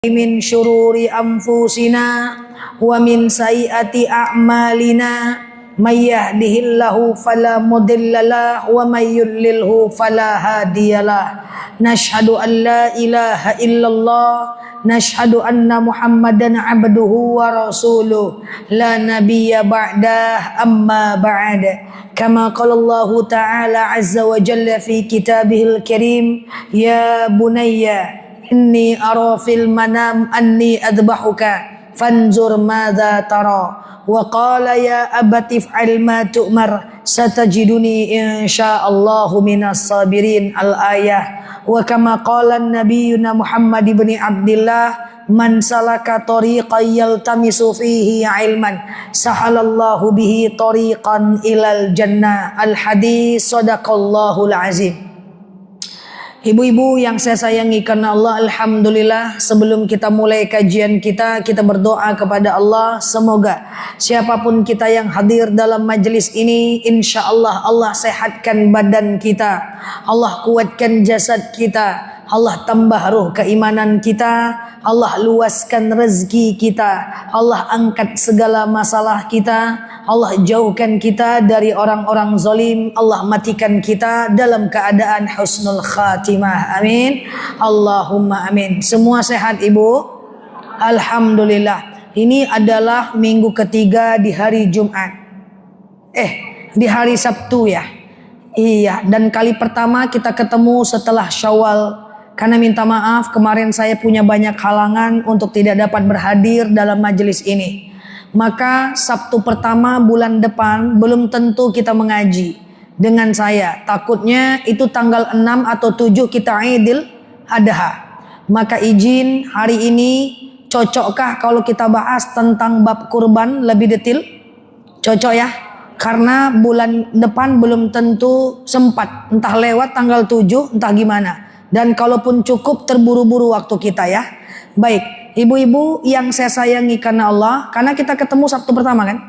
min syururi anfusina wa min sayyiati a'malina may yahdihillahu fala mudhillalah wa may yudlilhu fala hadiyalah. Nashhadu an la ilaha illallah, nashhadu anna Muhammadan abduhu wa rasuluh, la nabiyya ba'dah, amma ba'd. Kama qala Allah ta'ala azza wa jalla fi kitabihil karim, ya bunayya inni ara fil manam anni adbahuka fanzur madza tara wa qala ya abati fa'al ma tu'mar satajiduni insyaallahu minas sabirin. Al-ayah. Wa kama qala nabiyuna Muhammad ibn Abdillah, man salaka tariqan yaltamisu fihi ilman sahalallahu bihi tariqan ilal jannah. Al-hadis. Sadaqallahul azim. Ibu-ibu yang saya sayangi karena Allah, alhamdulillah, sebelum kita mulai kajian kita berdoa kepada Allah, semoga siapapun kita yang hadir dalam majelis ini, insya Allah Allah sehatkan badan kita, Allah kuatkan jasad kita, Allah tambah ruh keimanan kita, Allah luaskan rezeki kita, Allah angkat segala masalah kita, Allah jauhkan kita dari orang-orang zalim, Allah matikan kita dalam keadaan husnul khatimah. Amin. Allahumma amin. Semua sehat ibu? Alhamdulillah. Ini adalah minggu ketiga di hari Jumat. Di hari Sabtu ya. Iya, dan kali pertama kita ketemu setelah Syawal. Karena minta maaf kemarin saya punya banyak halangan untuk tidak dapat berhadir dalam majelis ini. Maka Sabtu pertama bulan depan belum tentu kita mengaji dengan saya. Takutnya itu tanggal 6 atau 7 kita Idul Adha. Maka izin hari ini cocokkah kalau kita bahas tentang bab kurban lebih detail? Cocok ya? Karena bulan depan belum tentu sempat. Entah lewat tanggal 7 entah gimana. Dan kalaupun cukup terburu-buru waktu kita ya. Baik, ibu-ibu yang saya sayangi karena Allah, karena kita ketemu Sabtu pertama kan.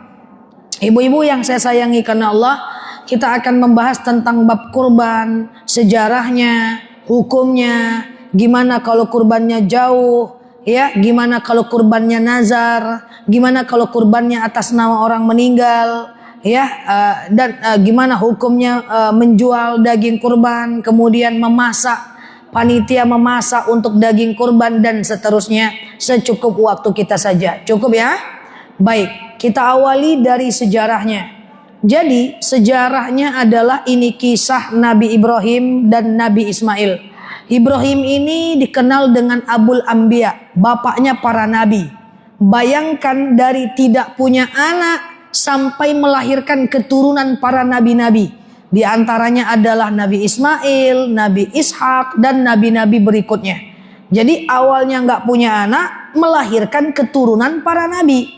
Ibu-ibu yang saya sayangi karena Allah, kita akan membahas tentang bab kurban, sejarahnya, hukumnya, gimana kalau kurbannya jauh, ya, gimana kalau kurbannya nazar, gimana kalau kurbannya atas nama orang meninggal, ya, dan gimana hukumnya menjual daging kurban, kemudian memasak, panitia memasak untuk daging kurban dan seterusnya, secukup waktu kita saja. Cukup ya? Baik, kita awali dari sejarahnya. Jadi sejarahnya adalah ini kisah Nabi Ibrahim dan Nabi Ismail. Ibrahim ini dikenal dengan Abul Anbiya, bapaknya para nabi. Bayangkan dari tidak punya anak sampai melahirkan keturunan para nabi-nabi. Di antaranya adalah Nabi Ismail, Nabi Ishak, dan nabi-nabi berikutnya. Jadi awalnya nggak punya anak, melahirkan keturunan para nabi.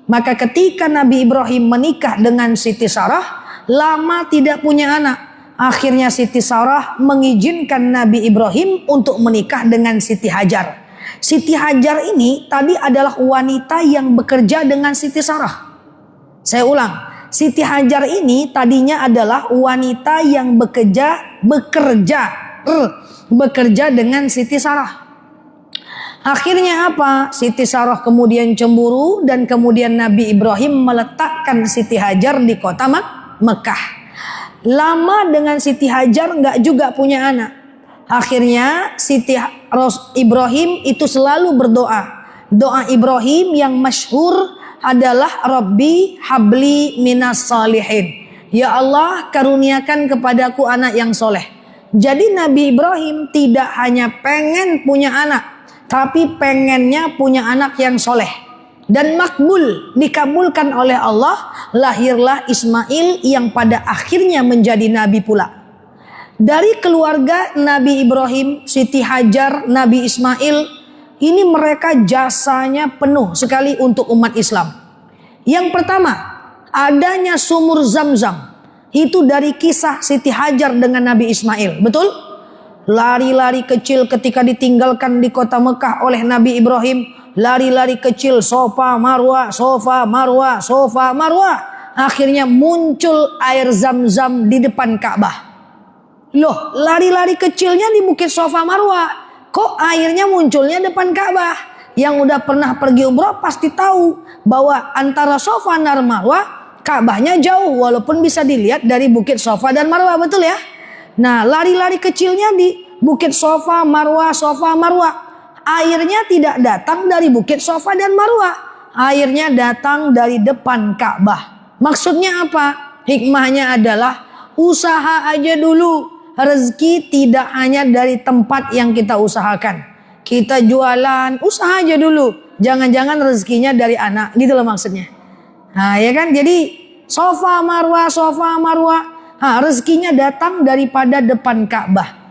Maka ketika Nabi Ibrahim menikah dengan Siti Sarah, lama tidak punya anak. Akhirnya Siti Sarah mengizinkan Nabi Ibrahim untuk menikah dengan Siti Hajar. Siti Hajar ini tadi adalah wanita yang bekerja dengan Siti Sarah. Saya ulang. Siti Hajar ini tadinya adalah wanita yang bekerja dengan Siti Sarah. Akhirnya apa? Siti Sarah kemudian cemburu dan kemudian Nabi Ibrahim meletakkan Siti Hajar di kota Mekah. Lama dengan Siti Hajar nggak juga punya anak. Akhirnya Siti Ibrahim itu selalu berdoa. Doa Ibrahim yang masyhur adalah Rabbi habli minas salihin. Ya Allah, karuniakan kepadaku anak yang soleh. Jadi Nabi Ibrahim tidak hanya pengen punya anak, tapi pengennya punya anak yang soleh. Dan makbul, dikabulkan oleh Allah, lahirlah Ismail yang pada akhirnya menjadi nabi pula. Dari keluarga Nabi Ibrahim, Siti Hajar, Nabi Ismail, ini mereka jasanya penuh sekali untuk umat Islam. Yang pertama, adanya sumur Zam-Zam. Itu dari kisah Siti Hajar dengan Nabi Ismail. Betul? Lari-lari kecil ketika ditinggalkan di kota Mekah oleh Nabi Ibrahim. Lari-lari kecil, Sofa Marwah, Sofa Marwah, Sofa Marwah. Akhirnya muncul air Zam-Zam di depan Ka'bah. Loh, lari-lari kecilnya di Bukit Sofa Marwah. Kok airnya munculnya depan Ka'bah? yang udah pernah pergi umroh pasti tahu bahwa antara Safa dan Marwah Ka'bahnya jauh walaupun bisa dilihat dari bukit Safa dan Marwah, betul ya? Nah, lari-lari kecilnya di bukit Safa Marwah. Airnya tidak datang dari bukit Safa dan Marwah. Airnya datang dari depan Ka'bah. Maksudnya apa? Hikmahnya adalah usaha aja dulu. Rezeki tidak hanya dari tempat yang kita usahakan. Kita jualan, usaha aja dulu. Jangan-jangan rezekinya dari anak, gitu loh maksudnya. Nah, ya kan? Jadi Safa Marwah. Nah, rezekinya datang daripada depan Ka'bah.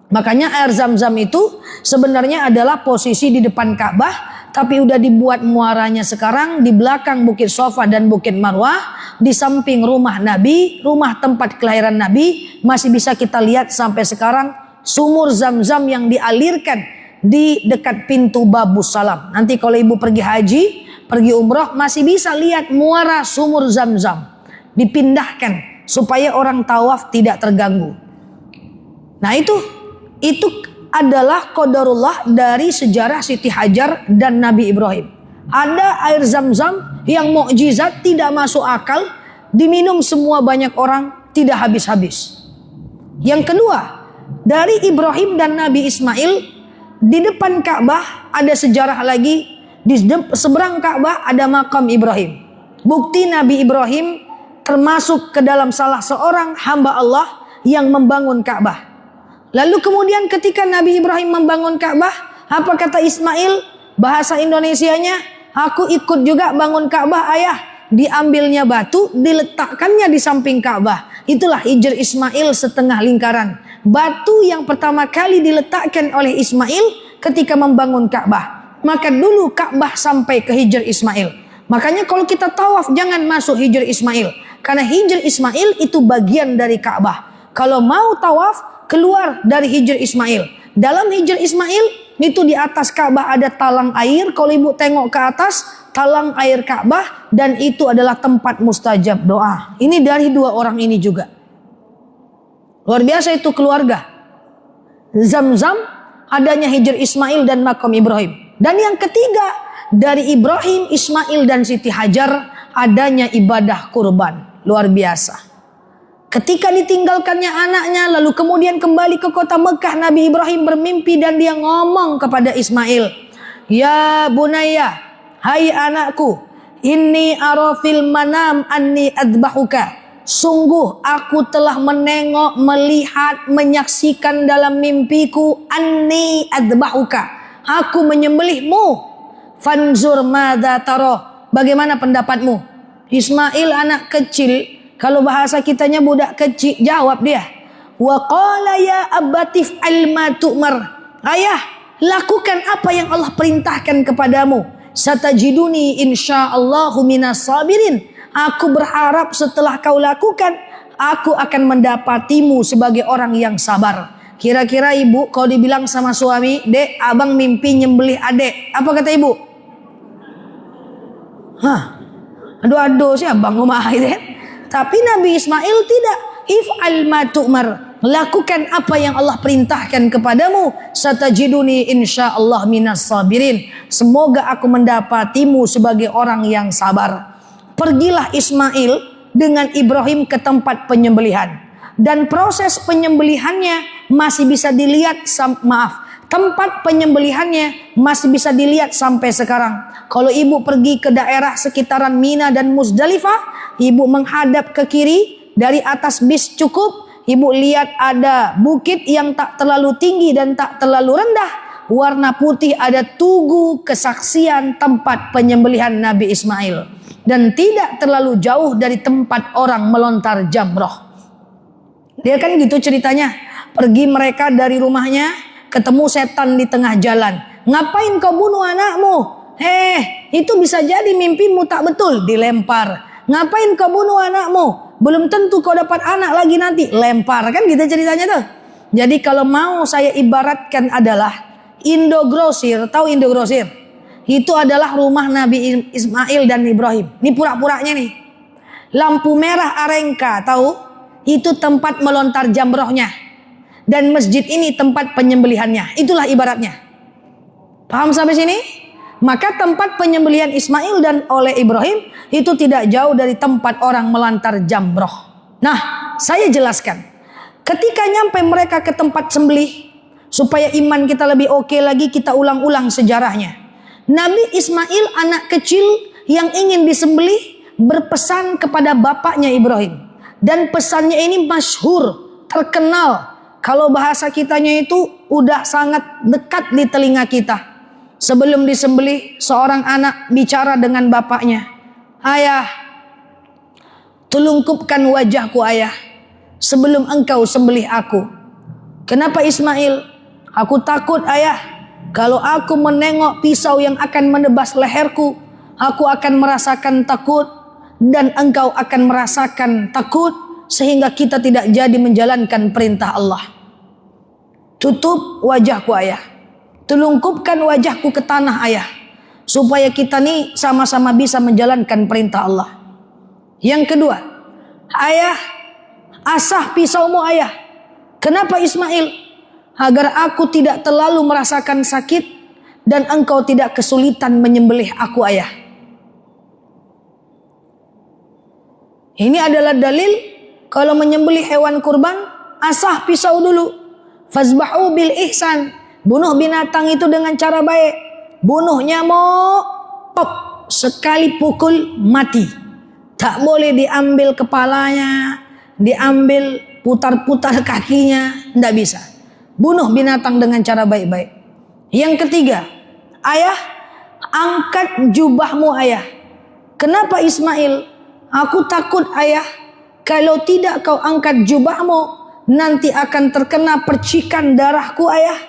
Makanya air Zam-Zam itu sebenarnya adalah posisi di depan Ka'bah, tapi udah dibuat muaranya sekarang di belakang bukit Safa dan bukit Marwah, di samping rumah Nabi, rumah tempat kelahiran Nabi, masih bisa kita lihat sampai sekarang sumur Zam-Zam yang dialirkan di dekat pintu Babus Salam. Nanti kalau ibu pergi haji, pergi umroh, masih bisa lihat muara sumur Zam-Zam. Dipindahkan supaya orang tawaf tidak terganggu. Nah itu adalah qadarullah dari sejarah Siti Hajar dan Nabi Ibrahim. Ada air Zam-Zam yang mukjizat, tidak masuk akal, diminum semua banyak orang, tidak habis-habis. Yang kedua, dari Ibrahim dan Nabi Ismail, di depan Ka'bah ada sejarah lagi. Di seberang Ka'bah ada makam Ibrahim. Bukti Nabi Ibrahim termasuk ke dalam salah seorang hamba Allah yang membangun Ka'bah. Lalu kemudian ketika Nabi Ibrahim membangun Ka'bah, apa kata Ismail? Bahasa Indonesianya, aku ikut juga bangun Ka'bah ayah. Diambilnya batu, diletakkannya di samping Ka'bah. Itulah Hijr Ismail setengah lingkaran. Batu yang pertama kali diletakkan oleh Ismail ketika membangun Ka'bah. Maka dulu Ka'bah sampai ke Hijr Ismail. Makanya kalau kita tawaf jangan masuk Hijr Ismail. Karena Hijr Ismail itu bagian dari Ka'bah. Kalau mau tawaf, keluar dari Hijr Ismail. Dalam Hijr Ismail itu di atas Ka'bah ada talang air. Kalau ibu tengok ke atas, talang air Ka'bah, dan itu adalah tempat mustajab doa. Ini dari dua orang ini juga. Luar biasa itu keluarga. Zam-Zam, adanya Hijr Ismail dan makam Ibrahim. Dan yang ketiga, dari Ibrahim, Ismail dan Siti Hajar, adanya ibadah kurban. Luar biasa. Ketika ditinggalkannya anaknya, lalu kemudian kembali ke kota Mekah, Nabi Ibrahim bermimpi dan dia ngomong kepada Ismail, "Ya bunayya, hai anakku, inni arafil manam anni adbahuka." Sungguh aku telah menengok, melihat, menyaksikan dalam mimpiku, anni adbahuka, aku menyembelihmu. Fanzur madza taro, bagaimana pendapatmu? Ismail anak kecil, kalau bahasa kitanya budak kecil, jawab dia, wa qala ya abatif alma tu'mar, ayah lakukan apa yang Allah perintahkan kepadamu, satajiduni insyaallahu minas sabirin. Aku berharap setelah kau lakukan, aku akan mendapatimu sebagai orang yang sabar. Kira-kira ibu kalau dibilang sama suami, dek abang mimpi nyembelih adek, apa kata ibu? Aduh sih abang ngomong gitu ya. Tapi Nabi Ismail tidak. If'al ma tu'mar, lakukan apa yang Allah perintahkan kepadamu. Satajiduni insyaallah minas sabirin, semoga aku mendapatimu sebagai orang yang sabar. Pergilah Ismail dengan Ibrahim ke tempat penyembelihan. Dan proses penyembelihannya masih bisa dilihat, tempat penyembelihannya masih bisa dilihat sampai sekarang. Kalau ibu pergi ke daerah sekitaran Mina dan Muzdalifah, ibu menghadap ke kiri, dari atas bis cukup, ibu lihat ada bukit yang tak terlalu tinggi dan tak terlalu rendah. Warna putih, ada tugu kesaksian tempat penyembelihan Nabi Ismail. Dan tidak terlalu jauh dari tempat orang melontar jamroh. Dia kan gitu ceritanya. Pergi mereka dari rumahnya, ketemu setan di tengah jalan. Ngapain kau bunuh anakmu? Itu bisa jadi mimpimu tak betul, dilempar. Ngapain kau bunuh anakmu? Belum tentu kau dapat anak lagi nanti, lempar. Kan gitu ceritanya tuh. Jadi kalau mau saya ibaratkan adalah Indogrosir, tahu Indogrosir? Itu adalah rumah Nabi Ismail dan Ibrahim. Ini pura-puranya nih. Lampu merah Arengka, tahu? Itu tempat melontar jamrohnya. Dan masjid ini tempat penyembelihannya. Itulah ibaratnya. Paham sampai sini? Maka tempat penyembelihan Ismail dan oleh Ibrahim itu tidak jauh dari tempat orang melantar jamroh. Nah, saya jelaskan. Ketika nyampe mereka ke tempat sembelih, supaya iman kita lebih oke lagi, kita ulang-ulang sejarahnya. Nabi Ismail anak kecil yang ingin disembelih berpesan kepada bapaknya Ibrahim. Dan pesannya ini masyhur, terkenal. Kalau bahasa kitanya itu udah sangat dekat di telinga kita. Sebelum disembelih, seorang anak bicara dengan bapaknya. Ayah, tulungkupkan wajahku ayah, sebelum engkau sembelih aku. Kenapa Ismail? Aku takut ayah, kalau aku menengok pisau yang akan menebas leherku, aku akan merasakan takut. Dan engkau akan merasakan takut, sehingga kita tidak jadi menjalankan perintah Allah. Tutup wajahku ayah, tulungkupkan wajahku ke tanah ayah, supaya kita nih sama-sama bisa menjalankan perintah Allah. Yang kedua, ayah, asah pisaumu ayah. Kenapa Ismail? Agar aku tidak terlalu merasakan sakit dan engkau tidak kesulitan menyembelih aku ayah. Ini adalah dalil kalau menyembelih hewan kurban, asah pisau dulu. Fazbahu bil ihsan. Bunuh binatang itu dengan cara baik. Bunuh nyamuk, pop, sekali pukul mati. Tak boleh diambil kepalanya, diambil putar-putar kakinya, tidak bisa. Bunuh binatang dengan cara baik-baik. Yang ketiga, ayah, angkat jubahmu ayah. Kenapa Ismail? Aku takut ayah, kalau tidak kau angkat jubahmu, nanti akan terkena percikan darahku ayah.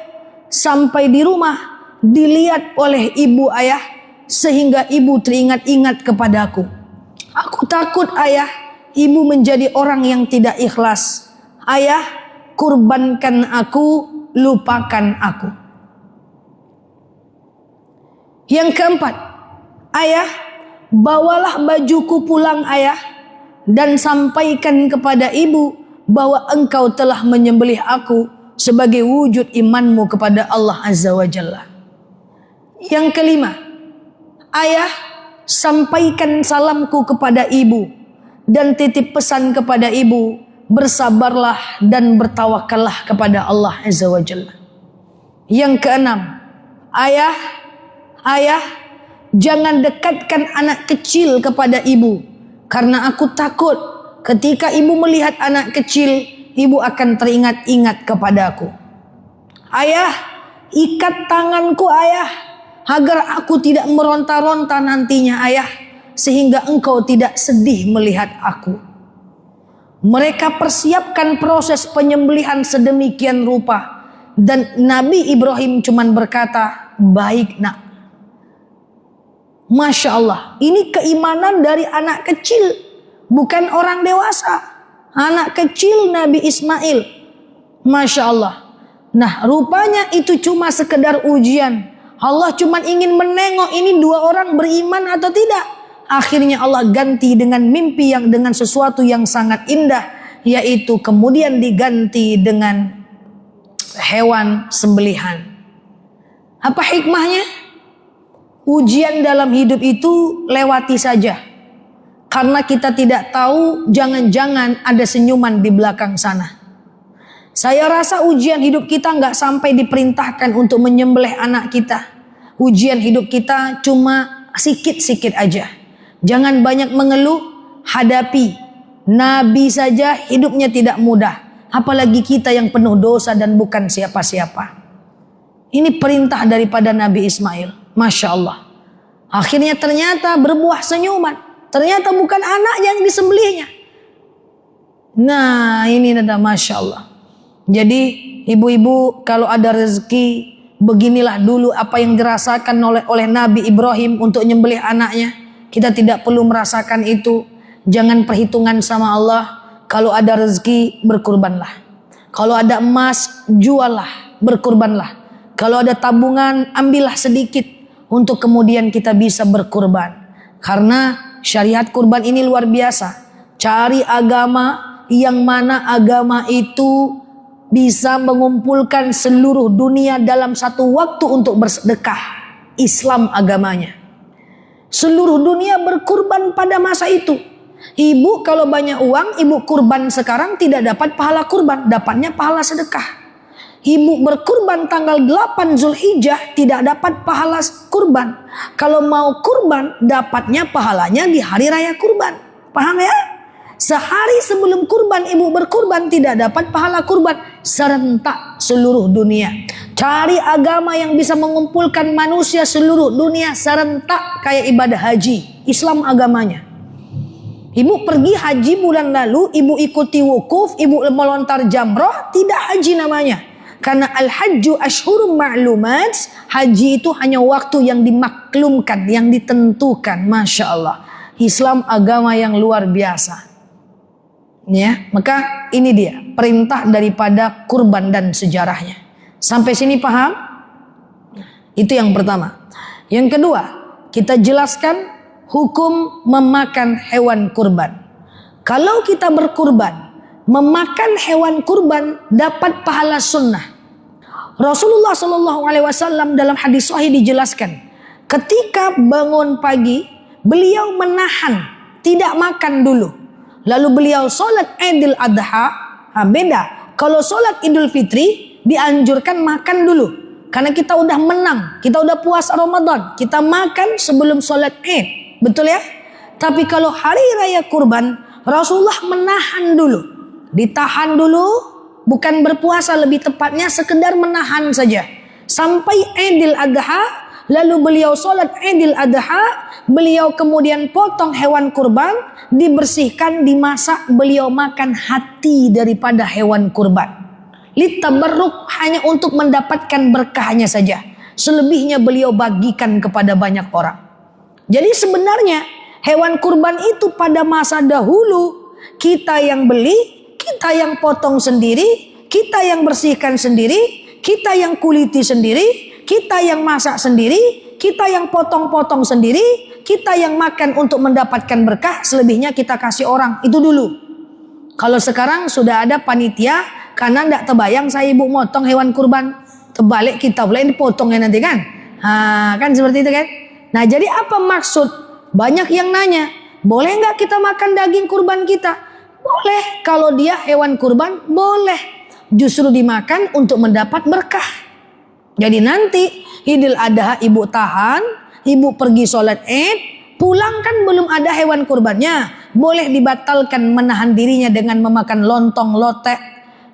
Sampai di rumah dilihat oleh ibu ayah, sehingga ibu teringat-ingat kepadaku. Aku takut ayah, ibu menjadi orang yang tidak ikhlas. Ayah, kurbankan aku, lupakan aku. Yang keempat, ayah, bawalah bajuku pulang ayah, dan sampaikan kepada ibu bahwa engkau telah menyembelih aku sebagai wujud imanmu kepada Allah Azza wa Jalla. Yang kelima, ayah, sampaikan salamku kepada ibu dan titip pesan kepada ibu, bersabarlah dan bertawakallah kepada Allah Azza wa Jalla. Yang keenam, ayah, jangan dekatkan anak kecil kepada ibu, karena aku takut ketika ibu melihat anak kecil, ibu akan teringat-ingat kepadaku. Ayah, ikat tanganku ayah, agar aku tidak meronta-ronta nantinya ayah, sehingga engkau tidak sedih melihat aku. Mereka persiapkan proses penyembelihan sedemikian rupa, dan Nabi Ibrahim cuma berkata, baik nak. Masya Allah, ini keimanan dari anak kecil, bukan orang dewasa. Anak kecil Nabi Ismail. Masya Allah. Nah, rupanya itu cuma sekedar ujian. Allah cuma ingin menengok ini dua orang beriman atau tidak. Akhirnya Allah ganti dengan mimpi yang dengan sesuatu yang sangat indah, yaitu kemudian diganti dengan hewan sembelihan. Apa hikmahnya? Ujian dalam hidup itu lewati saja. Karena kita tidak tahu, jangan-jangan ada senyuman di belakang sana. Saya rasa ujian hidup kita nggak sampai diperintahkan untuk menyembelih anak kita. Ujian hidup kita cuma sikit-sikit aja. Jangan banyak mengeluh, hadapi. Nabi saja hidupnya tidak mudah, apalagi kita yang penuh dosa dan bukan siapa-siapa. Ini perintah daripada Nabi Ismail. Masya Allah. Akhirnya ternyata berbuah senyuman. Ternyata bukan anak yang disembelihnya. Nah, ini ada Masya Allah. Jadi ibu-ibu, kalau ada rezeki, beginilah dulu apa yang dirasakan oleh Nabi Ibrahim untuk nyembelih anaknya. Kita tidak perlu merasakan itu. Jangan perhitungan sama Allah. Kalau ada rezeki, berkurbanlah. Kalau ada emas, juallah, berkurbanlah. Kalau ada tabungan, ambillah sedikit untuk kemudian kita bisa berkurban. Karena syariat kurban ini luar biasa. Cari agama yang mana agama itu bisa mengumpulkan seluruh dunia dalam satu waktu untuk bersedekah. Islam agamanya. Seluruh dunia berkurban pada masa itu. Ibu kalau banyak uang, ibu kurban sekarang tidak dapat pahala kurban, dapatnya pahala sedekah. Ibu berkurban tanggal 8 Zulhijjah tidak dapat pahala kurban. Kalau mau kurban, dapatnya pahalanya di hari raya kurban. Paham ya? Sehari sebelum kurban ibu berkurban tidak dapat pahala kurban. Serentak seluruh dunia. Cari agama yang bisa mengumpulkan manusia seluruh dunia serentak kayak ibadah haji. Islam agamanya. Ibu pergi haji bulan lalu, ibu ikuti wukuf, ibu melontar jamroh, tidak haji namanya. Karena al-hajju ashhurum ma'lumat, haji itu hanya waktu yang dimaklumkan, yang ditentukan. Masya Allah, Islam agama yang luar biasa. Ya, maka ini dia perintah daripada kurban dan sejarahnya. Sampai sini paham? Itu yang pertama. Yang kedua, kita jelaskan hukum memakan hewan kurban. Kalau kita berkurban, memakan hewan kurban dapat pahala sunnah. Rasulullah SAW dalam hadis sahih dijelaskan, ketika bangun pagi, beliau menahan, tidak makan dulu. Lalu beliau sholat Idul Adha. Beda. Kalau sholat Idul Fitri, dianjurkan makan dulu. Karena kita udah menang, kita udah puasa Ramadan, kita makan sebelum sholat Id. Betul ya? Tapi kalau hari raya kurban, Rasulullah menahan dulu. Ditahan dulu, bukan berpuasa, lebih tepatnya sekedar menahan saja. Sampai Idul Adha, lalu beliau sholat Idul Adha, beliau kemudian potong hewan kurban, dibersihkan, dimasak, beliau makan hati daripada hewan kurban. Litabarruk, hanya untuk mendapatkan berkahnya saja. Selebihnya beliau bagikan kepada banyak orang. Jadi sebenarnya hewan kurban itu pada masa dahulu kita yang beli, kita yang potong sendiri, kita yang bersihkan sendiri, kita yang kuliti sendiri, kita yang masak sendiri, kita yang potong-potong sendiri, kita yang makan untuk mendapatkan berkah, selebihnya kita kasih orang. Itu dulu. Kalau sekarang sudah ada panitia, karena tidak terbayang saya ibu motong hewan kurban, terbalik kita boleh dipotongnya nanti kan. Kan seperti itu kan. Nah, jadi apa maksud? Banyak yang nanya, boleh nggak kita makan daging kurban kita? Boleh. Kalau dia hewan kurban, boleh. Justru dimakan untuk mendapat berkah. Jadi nanti Idul Adha ibu tahan, ibu pergi sholat Id, pulang kan belum ada hewan kurbannya. Boleh dibatalkan menahan dirinya dengan memakan lontong, lotek,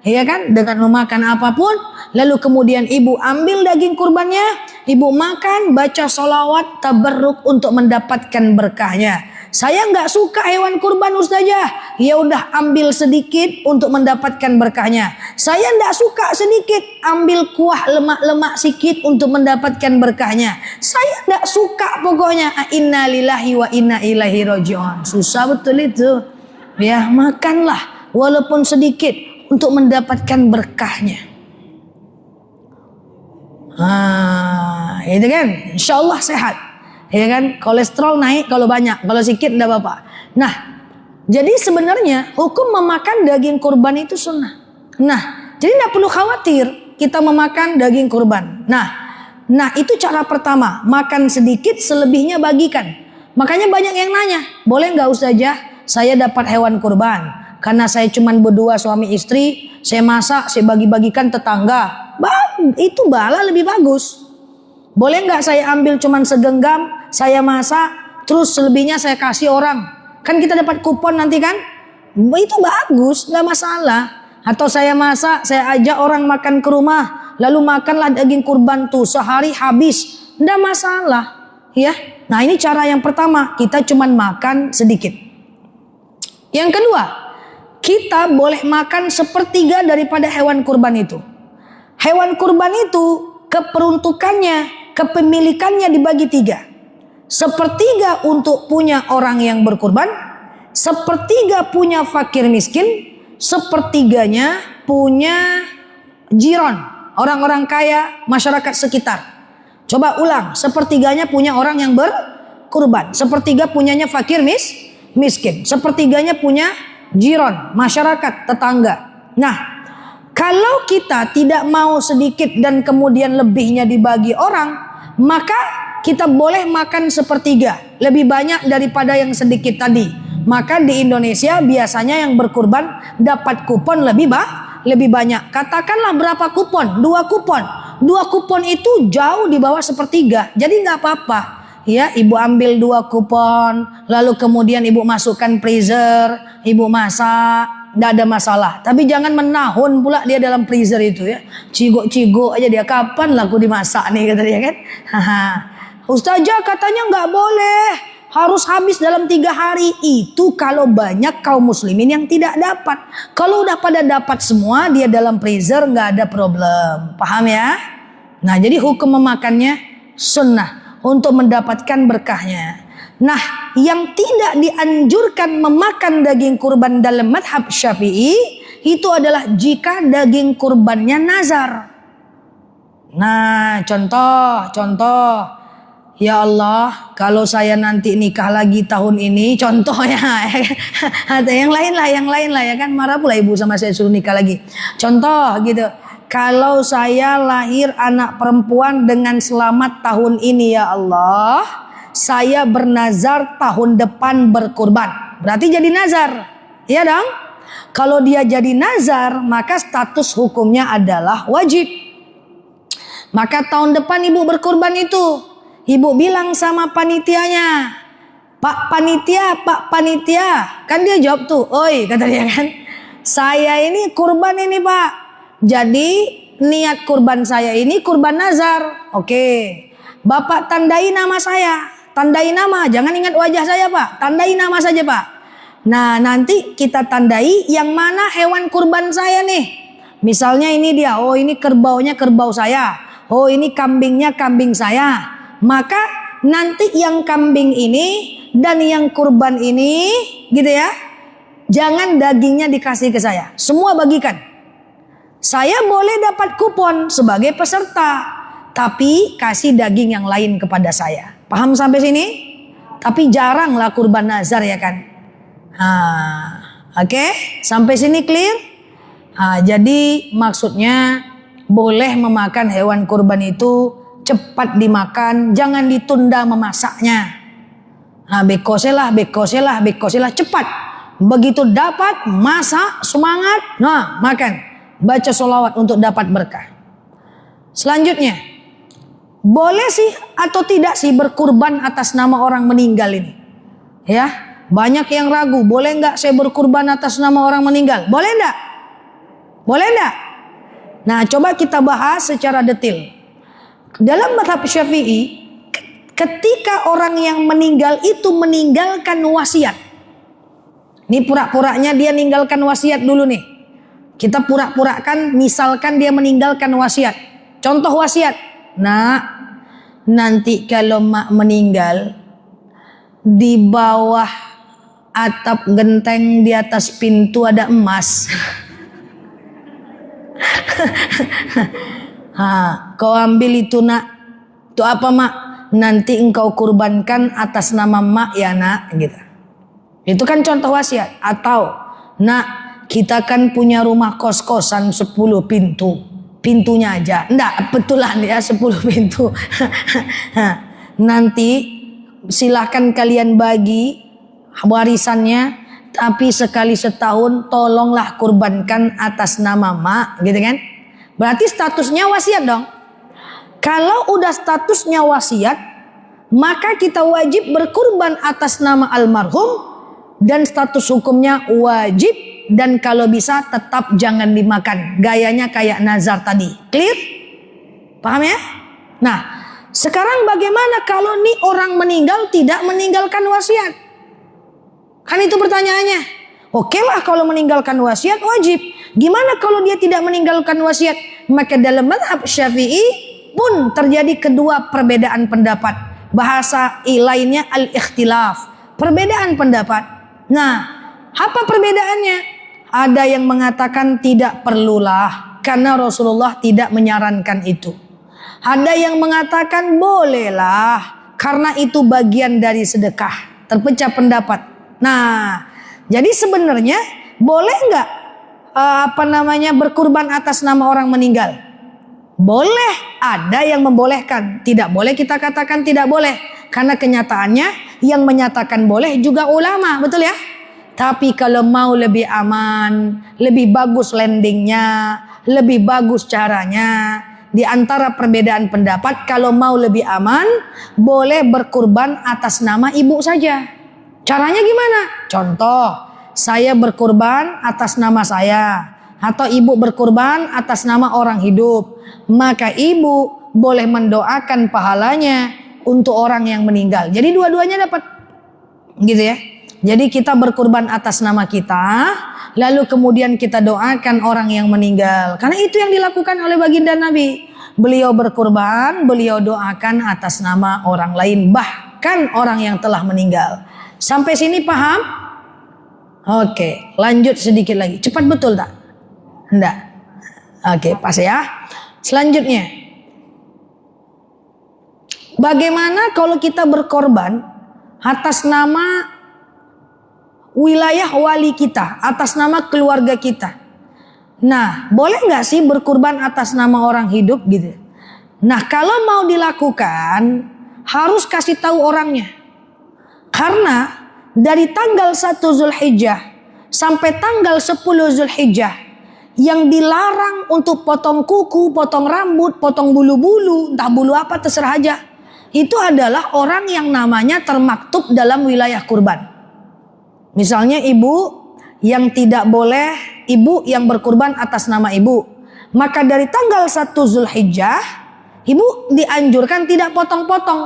ya kan? Dengan memakan apapun. Lalu kemudian ibu ambil daging kurbannya, ibu makan, baca sholawat, tabarruk untuk mendapatkan berkahnya. Saya nggak suka hewan kurban ustazah, ya udah ambil sedikit untuk mendapatkan berkahnya. Saya nggak suka sedikit, ambil kuah lemak-lemak sedikit untuk mendapatkan berkahnya. Saya nggak suka pokoknya. Inna lillahi wa inna ilaihi raji'un. Susah betul itu. Ya makanlah walaupun sedikit untuk mendapatkan berkahnya. Itu kan, insya Allah sehat. Ya kan, kolesterol naik kalau banyak, kalau sedikit tidak apa-apa. Nah, jadi sebenarnya hukum memakan daging kurban itu sunnah. Nah, jadi tidak perlu khawatir kita memakan daging kurban. Nah itu cara pertama, makan sedikit, selebihnya bagikan. Makanya banyak yang nanya, boleh nggak ustazah saya dapat hewan kurban? Karena saya cuma berdua suami istri, saya masak, saya bagi-bagikan tetangga. Itu bala lebih bagus. Boleh nggak saya ambil cuman segenggam, saya masak, terus selebihnya saya kasih orang. Kan kita dapat kupon nanti kan? Itu bagus, nggak masalah. Atau saya masak, saya ajak orang makan ke rumah, lalu makanlah daging kurban tuh sehari habis, nggak masalah, ya. Nah ini cara yang pertama, kita cuman makan sedikit. Yang kedua, kita boleh makan sepertiga daripada hewan kurban itu. Hewan kurban itu keperuntukannya, kepemilikannya dibagi 3. Sepertiga untuk punya orang yang berkurban, sepertiga punya fakir miskin, sepertiganya punya jiran, orang-orang kaya, masyarakat sekitar. Coba ulang, sepertiganya punya orang yang berkurban, sepertiga punyanya fakir miskin, sepertiganya punya jiran, masyarakat, tetangga. Nah, kalau kita tidak mau sedikit dan kemudian lebihnya dibagi orang, maka kita boleh makan sepertiga, lebih banyak daripada yang sedikit tadi. Maka di Indonesia biasanya yang berkurban dapat kupon lebih banyak. Katakanlah berapa kupon? 2 kupon. 2 kupon itu jauh di bawah sepertiga. Jadi nggak apa-apa. Ya, ibu ambil 2 kupon, lalu kemudian ibu masukkan freezer, ibu masak, nggak ada masalah. Tapi jangan menahun pula dia dalam freezer itu ya. Cigok-cigok aja dia, kapan laku dimasak nih kata dia kan. Ustazah katanya nggak boleh, harus habis dalam 3 hari. Itu kalau banyak kaum muslimin yang tidak dapat. Kalau udah pada dapat semua, dia dalam freezer nggak ada problem. Paham ya? Nah, jadi hukum memakannya sunnah untuk mendapatkan berkahnya. Nah, yang tidak dianjurkan memakan daging kurban dalam madhab Syafi'i itu adalah jika daging kurbannya nazar. Nah, contoh. Ya Allah, kalau saya nanti nikah lagi tahun ini, contohnya, ada yang lain lah ya kan, marah pula ibu sama saya suruh nikah lagi. Contoh gitu, kalau saya lahir anak perempuan dengan selamat tahun ini ya Allah, saya bernazar tahun depan berkurban. Berarti jadi nazar, ya dong? Kalau dia jadi nazar, maka status hukumnya adalah wajib. Maka tahun depan ibu berkurban itu, ibu bilang sama panitianya, Pak panitia, kan dia jawab tuh, oi kata dia kan, saya ini kurban ini Pak, jadi niat kurban saya ini kurban nazar. Oke, Bapak tandai nama saya, tandai nama, jangan ingat wajah saya Pak, tandai nama saja Pak. Nah nanti kita tandai yang mana hewan kurban saya nih, misalnya ini dia, oh ini kerbaunya kerbau saya, oh ini kambingnya kambing saya. Maka nanti yang kambing ini dan yang kurban ini gitu ya, jangan dagingnya dikasih ke saya, semua bagikan. Saya boleh dapat kupon sebagai peserta, tapi kasih daging yang lain kepada saya. Paham sampai sini? Tapi jarang lah kurban nazar ya kan. Oke, sampai sini clear? Jadi maksudnya boleh memakan hewan kurban itu cepat dimakan, jangan ditunda memasaknya. Bekoselah, cepat. Begitu dapat, masak, semangat, makan. Baca sholawat untuk dapat berkah. Selanjutnya, boleh sih atau tidak sih berkurban atas nama orang meninggal ini? Ya, banyak yang ragu, boleh nggak saya berkurban atas nama orang meninggal? Boleh nggak? Boleh nggak? Nah, coba kita bahas secara detail. Dalam madhab Syafi'i, ketika orang yang meninggal itu meninggalkan wasiat. Ini pura-puranya dia meninggalkan wasiat dulu nih. Kita pura-purakan misalkan dia meninggalkan wasiat. Contoh wasiat. Nah, nanti kalau mak meninggal, di bawah atap genteng di atas pintu ada emas. Kau ambil itu nak. Itu apa mak? Nanti engkau kurbankan atas nama mak ya nak gitu. Itu kan contoh wasiat. Atau nak, kita kan punya rumah kos-kosan 10 pintu. Pintunya aja enggak, betulan ya 10 pintu. Nanti silahkan kalian bagi warisannya, tapi sekali setahun tolonglah kurbankan atas nama mak gitu kan. Berarti statusnya wasiat dong. Kalau udah statusnya wasiat, maka kita wajib berkurban atas nama almarhum dan status hukumnya wajib, dan kalau bisa tetap jangan dimakan. Gayanya kayak nazar tadi. Clear? Paham ya? Nah, sekarang bagaimana kalau nih orang meninggal tidak meninggalkan wasiat? Kan itu pertanyaannya. Oke lah kalau meninggalkan wasiat wajib. Gimana kalau dia tidak meninggalkan wasiat? Maka dalam mazhab Syafi'i pun terjadi kedua perbedaan pendapat. Bahasa lainnya al-ikhtilaf, perbedaan pendapat. Nah, apa perbedaannya? Ada yang mengatakan tidak perlulah karena Rasulullah tidak menyarankan itu. Ada yang mengatakan bolehlah karena itu bagian dari sedekah. Terpecah pendapat. Nah, jadi sebenarnya boleh nggak berkurban atas nama orang meninggal? Boleh, ada yang membolehkan. Tidak boleh kita katakan tidak boleh. Karena kenyataannya yang menyatakan boleh juga ulama, betul ya? Tapi kalau mau lebih aman, lebih bagus landingnya, lebih bagus caranya, di antara perbedaan pendapat, kalau mau lebih aman, boleh berkurban atas nama ibu saja. Caranya gimana? Contoh, saya berkurban atas nama saya, atau ibu berkurban atas nama orang hidup. Maka ibu boleh mendoakan pahalanya untuk orang yang meninggal. Jadi dua-duanya dapat, gitu ya. Jadi kita berkurban atas nama kita, lalu kemudian kita doakan orang yang meninggal. Karena itu yang dilakukan oleh baginda Nabi. Beliau berkurban, beliau doakan atas nama orang lain, bahkan orang yang telah meninggal. Sampai sini paham? Oke, lanjut sedikit lagi. Cepat betul tak? Enggak. Oke, pas ya. Selanjutnya, bagaimana kalau kita berkorban atas nama wilayah wali kita, atas nama keluarga kita? Nah, boleh nggak sih berkurban atas nama orang hidup gitu? Nah, kalau mau dilakukan harus kasih tahu orangnya. Karena dari tanggal 1 Zulhijjah sampai tanggal 10 Zulhijjah yang dilarang untuk potong kuku, potong rambut, potong bulu-bulu, entah bulu apa terserah aja. Itu adalah orang yang namanya termaktub dalam wilayah kurban. Misalnya ibu yang tidak boleh, ibu yang berkurban atas nama ibu. Maka dari tanggal 1 Zulhijjah, ibu dianjurkan tidak potong-potong.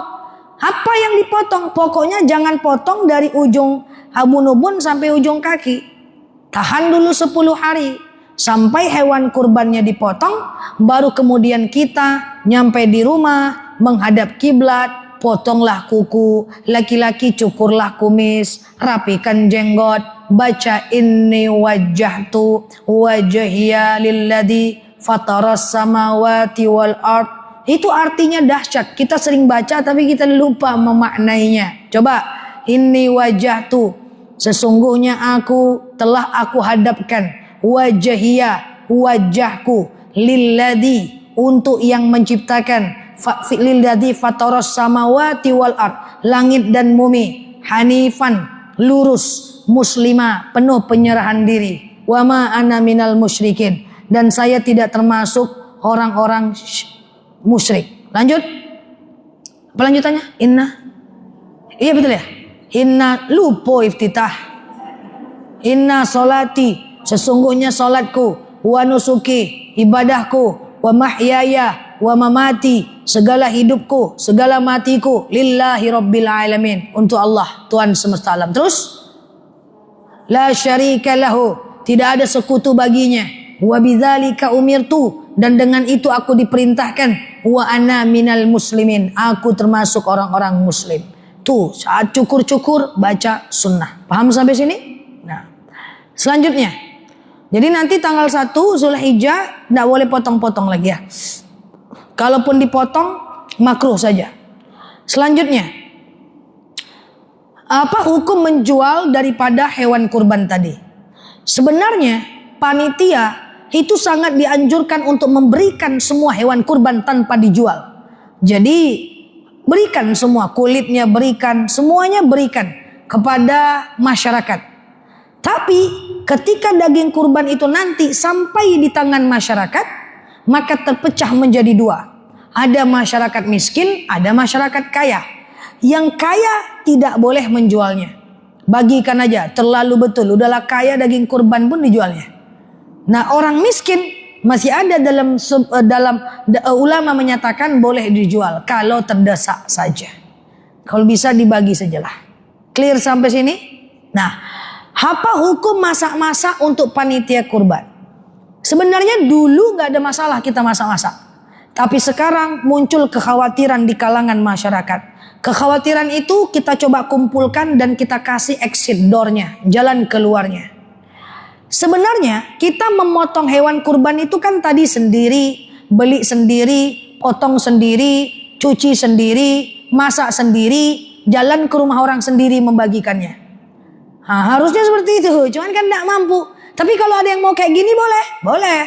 Apa yang dipotong? Pokoknya jangan potong dari ujung ubun-ubun sampai ujung kaki. Tahan dulu 10 hari. Sampai hewan kurbannya dipotong, baru kemudian kita nyampe di rumah, menghadap kiblat, potonglah kuku, laki-laki cukurlah kumis, rapikan jenggot, baca inni wajjahtu wajhiya lilladzi fataras samawati wal ard. Itu artinya dahsyat. Kita sering baca tapi kita lupa memaknainya. Coba, inni wajjahtu, sesungguhnya telah aku hadapkan, wajhiya, wajahku, lilladzi, untuk yang menciptakan, lilladzi fataras samawati wal ard, langit dan bumi, hanifan, lurus, muslima, penuh penyerahan diri, wa ma ana minal musyrikin, dan saya tidak termasuk orang-orang musyrik. Lanjut. Apa lanjutannya? Inna. Iya betul ya? Inna, lupo iftitah. Inna solati, sesungguhnya solatku, wa nusuki, ibadahku, wa mahyaya, wa mamati, segala hidupku, segala matiku, lillahi rabbil alamin, untuk Allah, Tuhan semesta alam. Terus, la syarika lahu, tidak ada sekutu baginya, wa bidzalika umirtu, dan dengan itu aku diperintahkan, wa ana minal muslimin, aku termasuk orang-orang muslim. Tuh, saat cukur-cukur baca sunnah. Paham sampai sini? Nah, selanjutnya, jadi nanti tanggal 1 Zulhijjah tidak boleh potong-potong lagi ya. Kalaupun dipotong makruh saja. Selanjutnya, apa hukum menjual daripada hewan kurban tadi? Sebenarnya panitia itu sangat dianjurkan untuk memberikan semua hewan kurban tanpa dijual. Jadi berikan semua, kulitnya berikan, semuanya berikan kepada masyarakat. Tapi ketika daging kurban itu nanti sampai di tangan masyarakat, maka terpecah menjadi dua. Ada masyarakat miskin, ada masyarakat kaya. Yang kaya tidak boleh menjualnya. Bagikan aja, terlalu betul. Udahlah kaya, daging kurban pun dijualnya. Nah, orang miskin masih ada dalam ulama menyatakan boleh dijual kalau terdesak saja. Kalau bisa dibagi sajalah. Clear sampai sini? Nah, apa hukum masak-masak untuk panitia kurban? Sebenarnya dulu nggak ada masalah kita masak-masak. Tapi sekarang muncul kekhawatiran di kalangan masyarakat. Kekhawatiran itu kita coba kumpulkan dan kita kasih exit door-nya, jalan keluarnya. Sebenarnya kita memotong hewan kurban itu kan tadi sendiri, beli sendiri, potong sendiri, cuci sendiri, masak sendiri, jalan ke rumah orang sendiri membagikannya. Nah, harusnya seperti itu, cuman kan tidak mampu. Tapi kalau ada yang mau kayak gini boleh, boleh,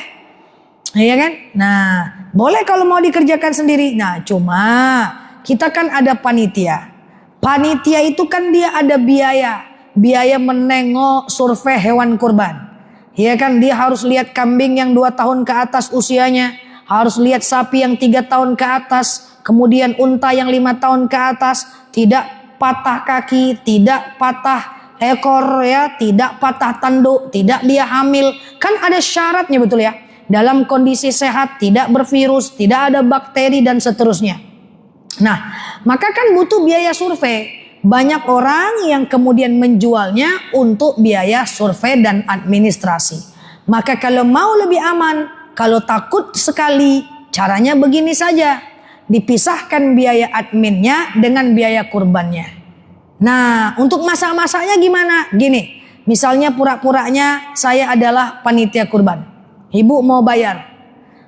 iya kan? Nah, boleh kalau mau dikerjakan sendiri. Nah, cuma kita kan ada panitia. Panitia itu kan dia ada biaya. Biaya menengok survei hewan kurban. Ya kan, dia harus lihat kambing yang 2 tahun ke atas usianya. Harus lihat sapi yang 3 tahun ke atas. Kemudian unta yang 5 tahun ke atas. Tidak patah kaki, tidak patah ekor ya, tidak patah tanduk, tidak dia hamil. Kan ada syaratnya betul ya. Dalam kondisi sehat, tidak bervirus, tidak ada bakteri dan seterusnya. Nah, maka kan butuh biaya survei. Banyak orang yang kemudian menjualnya untuk biaya survei dan administrasi. Maka kalau mau lebih aman, kalau takut sekali, caranya begini saja. Dipisahkan biaya adminnya dengan biaya kurbannya. Nah, untuk masak-masaknya gimana? Gini, misalnya pura-puranya saya adalah panitia kurban. Ibu mau bayar.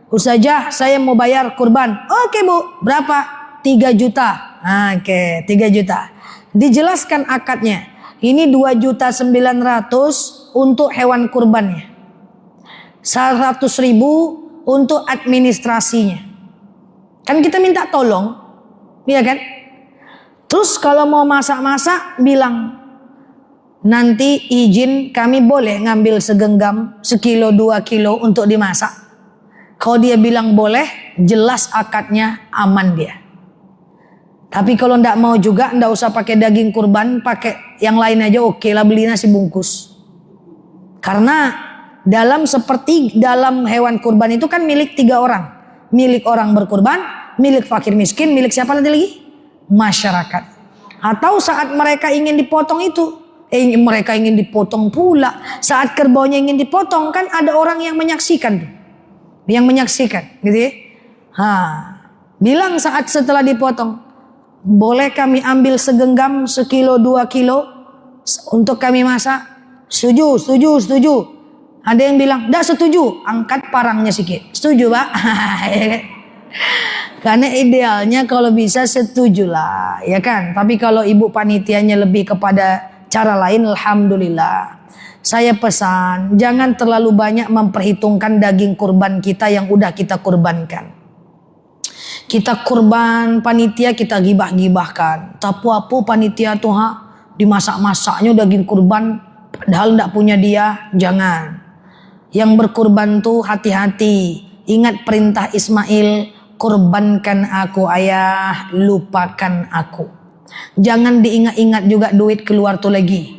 Ustazah, saya mau bayar kurban. Oke bu, berapa? 3 juta. Oke, 3 juta. Dijelaskan akadnya. Ini 2.900.000 untuk hewan kurbannya. 100.000 untuk administrasinya. Kan kita minta tolong, iya kan? Terus kalau mau masak-masak bilang, nanti izin kami boleh ngambil segenggam 1-2 kilo untuk dimasak. Kalau dia bilang boleh, jelas akadnya aman dia. Tapi kalau ndak mau juga, ndak usah pakai daging kurban, pakai yang lain aja oke lah, beli nasi bungkus. Karena dalam hewan kurban itu kan milik 3 orang. Milik orang berkurban, milik fakir miskin, milik siapa lagi? Masyarakat. Atau saat mereka ingin dipotong mereka ingin dipotong pula. Saat kerbaunya ingin dipotong kan ada orang yang menyaksikan tuh. Yang menyaksikan gitu ya. Bilang saat setelah dipotong, boleh kami ambil segenggam 1-2 kilo untuk kami masak? Setuju. Ada yang bilang, "Dah setuju." Angkat parangnya sedikit. Setuju, Pak? Karena idealnya kalau bisa setujulah, ya kan? Tapi kalau ibu panitianya lebih kepada cara lain, alhamdulillah. Saya pesan, jangan terlalu banyak memperhitungkan daging kurban kita yang udah kita kurbankan. Kita kurban panitia kita gibah-gibahkan. Tapu-apu panitia tuh dimasak-masaknya daging kurban padahal ndak punya dia, jangan. Yang berkurban tuh hati-hati. Ingat perintah Ismail, kurbankan aku ayah, lupakan aku. Jangan diingat-ingat juga duit keluar tuh lagi.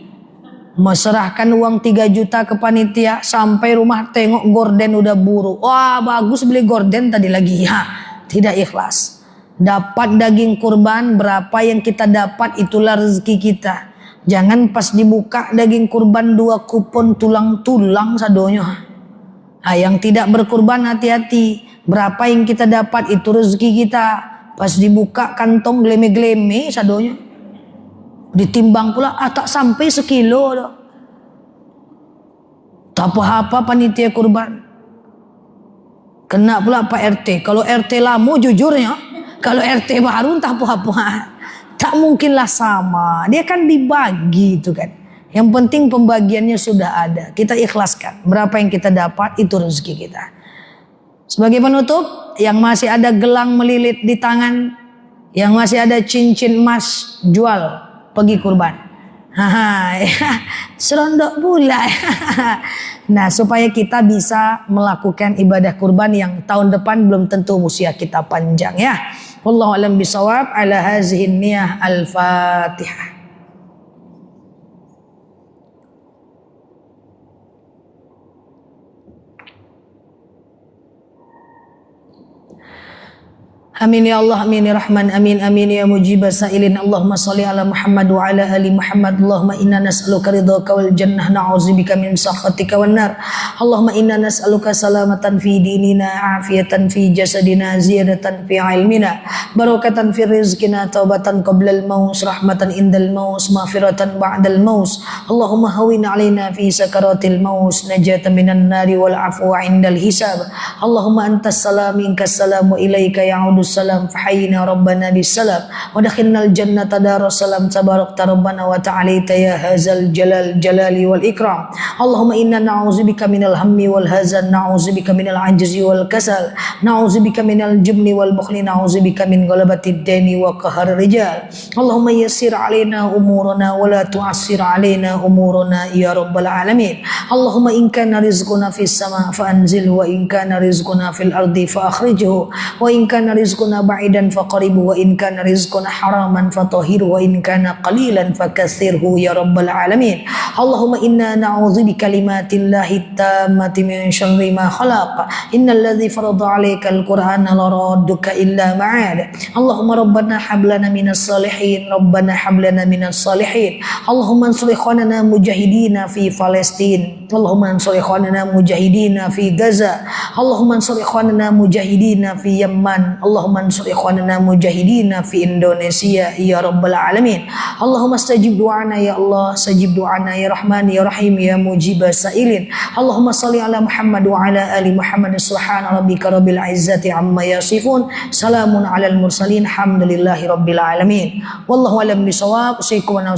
Meserahkan uang 3 juta ke panitia, sampai rumah tengok gorden udah buru. Wah bagus beli gorden tadi lagi. Tidak ikhlas. Dapat daging kurban, berapa yang kita dapat itulah rezeki kita. Jangan pas dibuka daging kurban 2 kupon tulang-tulang sadonya. Yang tidak berkurban hati-hati. Berapa yang kita dapat itu rezeki kita. Pas dibuka kantong gleme-gleme sadonya. Ditimbang pula tak sampai 1 kilo. Tak apa-apa panitia kurban. Kena pula Pak RT. Kalau RT lama jujurnya. Kalau RT baru tak apa-apa. Tak mungkinlah sama. Dia kan dibagi itu kan. Yang penting pembagiannya sudah ada. Kita ikhlaskan. Berapa yang kita dapat itu rezeki kita. Sebagai penutup, yang masih ada gelang melilit di tangan, yang masih ada cincin emas, jual, pergi kurban. Serondok pula. Nah, supaya kita bisa melakukan ibadah kurban yang tahun depan belum tentu usia kita panjang ya. Wallahu a'lam bishawab. Ala hazihi niyah al-Fatihah. Amin ya Allah, amin ya Rahman, amin amin ya mujibah sa'ilin. Allahumma salli ala Muhammad wa ala ali Muhammad. Allahumma inna nas'aluka ridhaka wal jannah, na'udzubika min sakhatika wan nar. Allahumma inna nas'aluka salamatan fi dinina, afiyatan fi jasadina, ziyadatan fi ilmina, barakatan fi rizqina, taubatan qabla al-maut, rahmatan indal maut, maghfiratan ba'dal maut. Allahumma hawwin alaina fi sakaratil maut, najatan minan nari wal afwa indal hisab. Allahumma antas salam minkas salam wa ilaika ya'udu salam fahayyina rabbana bisalam wa dakhinal jannata darussalam tabarakta rabbana wa ta'alaita ya hazal jalali wal ikram. Allahumma inna na'udzubika minal hammi wal hazan, na'udzubika minal ajzi wal kasal, na'udzubika minal jubni wal bukhli, na'udzubika min ghalabatid daini wa qaharir rijal. Allahumma yassir alaina umurana wa la tu'assir alaina umurana ya rabbal alamin. Allahumma in kana rizquna fis sama fa anzil, wa in kana rizquna fil ardi fa akhrijhu, wa in kana rizquna ba'idan fa qaribu, wa in kana rizquna haraman fa tahhiru, wa in kana qalilan fa katsirhu ya rabbal alamin. Allahumma inna na'udzu bi kalimatillahi tammati min syarri ma khalaq. Innal ladzi farada 'alaikal qur'ana la radduka illa ma'ad. Allahumma rabbana hab lana minas salihin, rabbana hab lana minas salihin. Allahumma ansur ikhwanana mujahidina fi Palestin, Allahumma ansur ikhwanana mujahidina fi Gaza, Allahumma ansur ikhwanana mujahidina fi Yaman, Allahumma ansur ikhwanana mujahidina fi Indonesia ya rabbal alamin. Allahumma stajib du'ana ya Allah, stajib du'ana ya Rahman ya Rahim ya mujibas sa'ilin. Allahumma salli ala Muhammad wa ala ali Muhammad. Subhana rabbika rabbil izzati amma yasifun, salamun alal mursalin, alhamdulillahi rabbil alamin. Wallahu alam bisawab. Usikum wa